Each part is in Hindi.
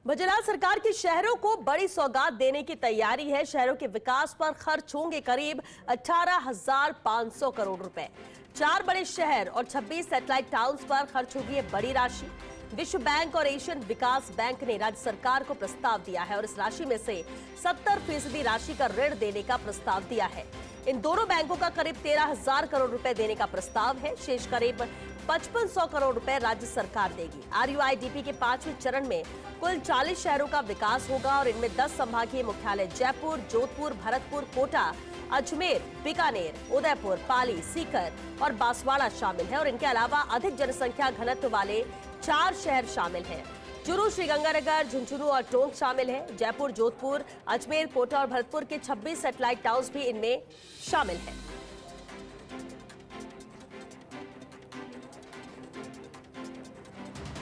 भजनलाल सरकार की शहरों को बड़ी सौगात देने की तैयारी है। शहरों के विकास पर खर्च होंगे करीब 18,500 करोड़ रुपए। 4 बड़े शहर और 26 सैटेलाइट टाउन्स पर खर्च होगी ये बड़ी राशि। विश्व बैंक और एशियन विकास बैंक ने राज्य सरकार को प्रस्ताव दिया है और इस राशि में से 70% राशि का ऋण देने का प्रस्ताव दिया है। इन दोनों बैंकों का करीब 13,000 करोड़ रुपए देने का प्रस्ताव है। शेष करीब 5500 करोड़ रुपए राज्य सरकार देगी। RUIDP के 5वें चरण में कुल 40 शहरों का विकास होगा और इनमें 10 संभागीय मुख्यालय जयपुर, जोधपुर, भरतपुर, कोटा, अजमेर, बीकानेर, उदयपुर, पाली, सीकर और बांसवाड़ा शामिल है और इनके अलावा अधिक जनसंख्या घनत्व वाले 4 शहर शामिल हैं। चूरू, श्रीगंगानगर, झुंझुनू और टोंक शामिल है। जयपुर, जोधपुर, अजमेर, कोटा और भरतपुर के 26 सैटेलाइट टाउन्स भी इनमें शामिल हैं।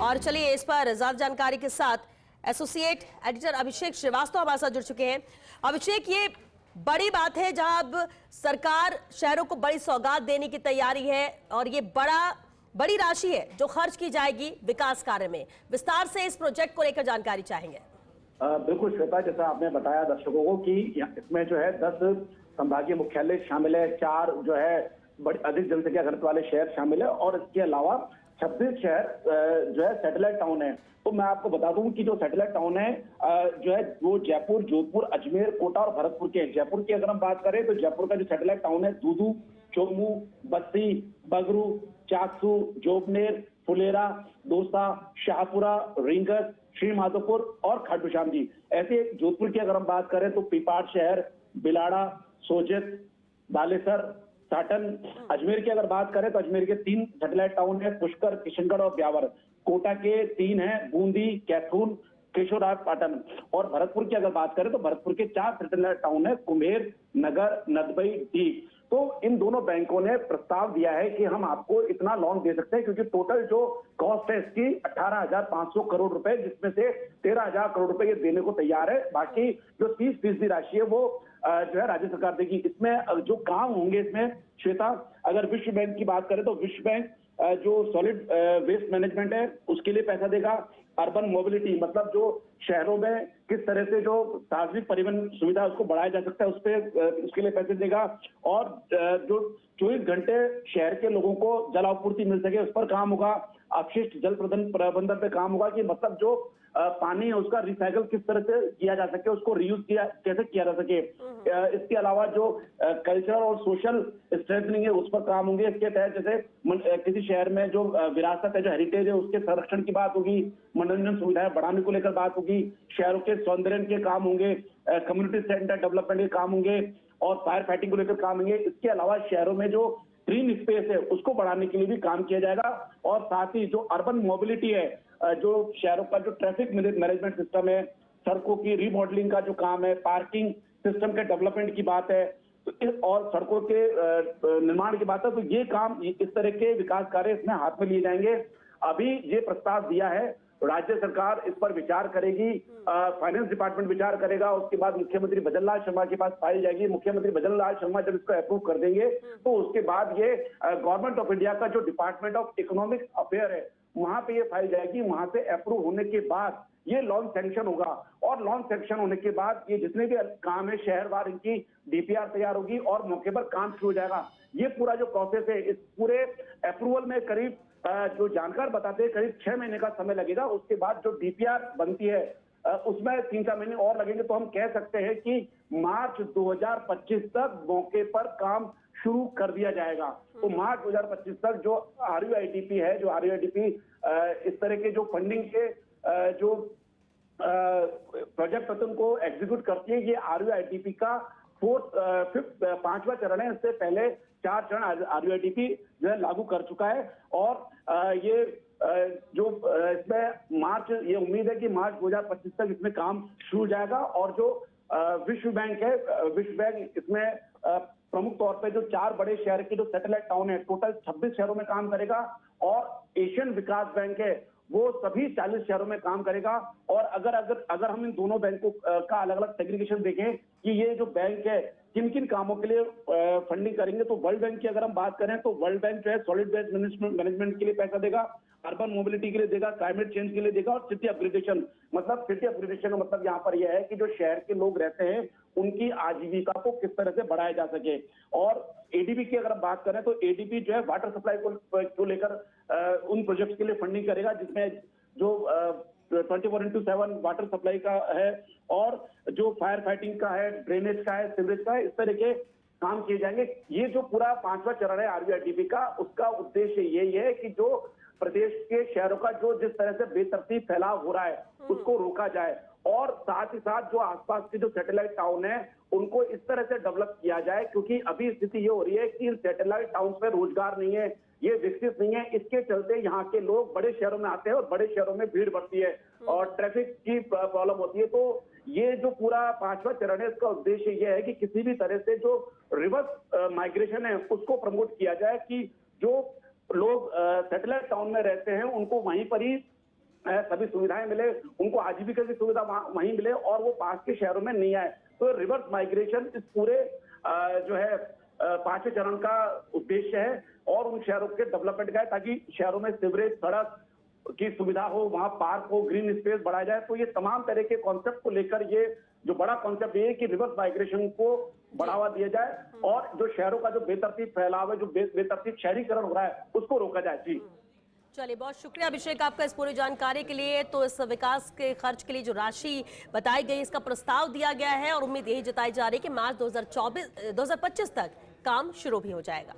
और चलिए इस पर ज्यादा जानकारी के साथ एसोसिएट एडिटर अभिषेक श्रीवास्तव हमारे साथ जुड़ चुके हैं। अभिषेक, ये बड़ी बात है जहां अब सरकार शहरों को बड़ी सौगात देने की तैयारी है और ये बड़ी राशि है जो खर्च की जाएगी विकास कार्य में। विस्तार से इस प्रोजेक्ट को लेकर जानकारी चाहेंगे। बिल्कुल श्वेता, जैसा आपने बताया दर्शकों को कि इसमें जो है 10 संभागीय मुख्यालय शामिल है, 4 जो है बड़ी अधिक जनसंख्या घनत्व वाले शहर शामिल है और इसके अलावा 26 शहर जो है सैटेलाइट टाउन है। तो मैं आपको बता दूं कि जो सैटेलाइट टाउन है जो है वो जयपुर, जोधपुर, अजमेर, कोटा और भरतपुर के हैं। जयपुर की अगर हम बात करें तो जयपुर का जो सैटेलाइट टाउन है दूदू, चोमू, बस्सी, बगरू, चाकसू, जोबनेर, फुलेरा, दौसा, शाहपुरा, रींगस, श्री माधोपुर और खाटू श्याम जी। ऐसे जोधपुर की अगर हम बात करें तो पीपाड़ शहर, बिलाड़ा, सोजित, बालेसर, साटन। अजमेर की अगर बात करें तो अजमेर के 3 सैटेलाइट टाउन है, पुष्कर, किशनगढ़ और ब्यावर। कोटा के 3 हैं, बूंदी, कैथून, केशोराय पाटन। और भरतपुर की अगर बात करें तो भरतपुर के 4 सैटेलाइट टाउन है, कुम्हेर, नगर, नदबई, डी। तो इन दोनों बैंकों ने प्रस्ताव दिया है कि हम आपको इतना लोन दे सकते हैं क्योंकि टोटल जो कॉस्ट है इसकी 18,500 करोड़ रुपए, जिसमें से 13,000 करोड़ रुपए ये देने को तैयार है। बाकी जो 30% राशि है वो जो है राज्य सरकार देगी। इसमें जो काम होंगे इसमें श्वेता, अगर विश्व बैंक की बात करें तो विश्व बैंक जो सॉलिड वेस्ट मैनेजमेंट है उसके लिए पैसा देगा। अर्बन मोबिलिटी मतलब जो शहरों में किस तरह से जो सार्वजनिक परिवहन सुविधा उसको बढ़ाया जा सकता है उस पर उसके लिए पैसे देगा। और जो 24 घंटे शहर के लोगों को जल आपूर्ति मिल सके उस पर काम होगा। अपशिष्ट जल प्रबंधन पे काम होगा कि मतलब जो पानी है उसका रिसाइकल किस तरह से किया जा सके, उसको रीयूज कैसे किया जा सके। इसके अलावा जो कल्चरल और सोशल स्ट्रेंथनिंग है उस पर काम होंगे। इसके तहत जैसे किसी शहर में जो विरासत है, जो हेरिटेज है, उसके संरक्षण की बात होगी, मनोरंजन सुविधाएं बढ़ाने को लेकर बात होगी, शहरों के सौंदर्य के काम होंगे, कम्युनिटी सेंटर डेवलपमेंट के काम होंगे और फायर फाइटिंग को लेकर काम होंगे। इसके अलावा शहरों में जो ग्रीन स्पेस है उसको बढ़ाने के लिए भी काम किया जाएगा। और साथ ही जो अर्बन मोबिलिटी है, जो शहरों का जो ट्रैफिक मैनेजमेंट सिस्टम है, सड़कों की रीमॉडलिंग का जो काम है, पार्किंग सिस्टम के डेवलपमेंट की बात है और सड़कों के निर्माण की बात है, तो ये काम इस तरह के विकास कार्य इसमें हाथ में लिए जाएंगे। अभी ये प्रस्ताव दिया है, राज्य सरकार इस पर विचार करेगी, फाइनेंस डिपार्टमेंट विचार करेगा, उसके बाद मुख्यमंत्री भजनलाल शर्मा के पास फाइल जाएगी। मुख्यमंत्री भजनलाल शर्मा जब इसको अप्रूव कर देंगे तो उसके बाद ये गवर्नमेंट ऑफ इंडिया का जो डिपार्टमेंट ऑफ इकोनॉमिक अफेयर है वहां पे ये फाइल जाएगी। वहां से अप्रूव होने के बाद ये लोन सैंक्शन होगा और लोन सैंक्शन होने के बाद ये जितने भी काम है शहरवार इनकी DPR तैयार होगी और मौके पर काम शुरू हो जाएगा। ये पूरा जो प्रोसेस है, इस पूरे अप्रूवल में करीब जो जानकार बताते हैं करीब 6 महीने का समय लगेगा। उसके बाद जो DPR बनती है उसमें 3-4 महीने और लगेंगे। तो हम कह सकते हैं कि मार्च 2025 तक मौके पर काम शुरू कर दिया जाएगा। तो मार्च 2025 तक जो RUIDP है, जो RUIDP इस तरह के जो फंडिंग के जो प्रोजेक्ट होते हैं उनको एग्जीक्यूट करती है। ये RUIDP का 5वां चरण है। इससे पहले 4 चरण RUIDP जो है लागू कर चुका है और ये जो इसमें मार्च, ये उम्मीद है कि मार्च 2025 तक इसमें काम शुरू हो जाएगा। और जो विश्व बैंक है, विश्व बैंक इसमें प्रमुख तौर पे जो 4 बड़े शहर के जो सैटेलाइट टाउन है, टोटल 26 शहरों में काम करेगा। और एशियन विकास बैंक है वो सभी 40 शहरों में काम करेगा। और अगर हम इन दोनों बैंकों का अलग अलग सेग्रीगेशन देखें कि ये जो बैंक है किन किन कामों के लिए फंडिंग करेंगे, तो वर्ल्ड बैंक की अगर हम बात करें तो वर्ल्ड बैंक जो है सॉलिड वेस्ट मैनेजमेंट के लिए पैसा देगा, अर्बन मोबिलिटी के लिए देगा, क्लाइमेट चेंज के लिए देगा और सिटी अपग्रेडेशन मतलब सिटी अपग्रेडेशन का मतलब यहाँ पर यह है कि जो शहर के लोग रहते हैं उनकी आजीविका को किस तरह से बढ़ाया जा सके। और एडीबी की अगर हम बात करें तो एडीबी जो है वाटर सप्लाई को लेकर उन प्रोजेक्ट के लिए फंडिंग करेगा, जिसमें जो 24/7 वाटर सप्लाई का है और जो फायर फाइटिंग का है, ड्रेनेज का है, सीवरेज का है, इस तरह के काम किए जाएंगे। ये जो पूरा 5वां चरण है आरवीआईडीपी का, उसका उद्देश्य यही है कि जो प्रदेश के शहरों का जो जिस तरह से बेतरतीब फैलाव हो रहा है उसको रोका जाए, और साथ ही साथ जो आसपास के जो सैटेलाइट टाउन है उनको इस तरह से डेवलप किया जाए, क्योंकि अभी स्थिति ये हो रही है कि इन सैटेलाइट टाउन में रोजगार नहीं है, ये विकसित नहीं है। इसके चलते यहाँ के लोग बड़े शहरों में आते हैं और बड़े शहरों में भीड़ बढ़ती है और ट्रैफिक की प्रॉब्लम होती है। तो ये जो पूरा 5वां चरण है, इसका उद्देश्य यह है कि किसी भी तरह से जो रिवर्स माइग्रेशन है उसको प्रमोट किया जाए, कि जो लोग सैटेलाइट टाउन में रहते हैं उनको वहीं पर ही सभी सुविधाएं मिले, उनको आजीविका की सुविधा वहीं मिले और वो पास के शहरों में नहीं आए। तो रिवर्स माइग्रेशन इस पूरे जो है 5वें चरण का उद्देश्य है, और उन शहरों के डेवलपमेंट का है ताकि शहरों में सीवरेज, सड़क की सुविधा हो, वहां पार्क हो, ग्रीन स्पेस बढ़ाया जाए। तो ये तमाम तरह के कॉन्सेप्ट को लेकर ये जो बड़ा कॉन्सेप्ट ये है कि रिवर्स माइग्रेशन को बढ़ावा दिया जाए और जो शहरों का जो बेतरतीब फैलाव है, जो बेतरतीब शहरीकरण हो रहा है, उसको रोका जाए। जी चलिए, बहुत शुक्रिया अभिषेक आपका इस पूरी जानकारी के लिए। तो इस विकास के खर्च के लिए जो राशि बताई गई, इसका प्रस्ताव दिया गया है और उम्मीद यही जताई जा रही है कि मार्च 2025 तक काम शुरू भी हो जाएगा।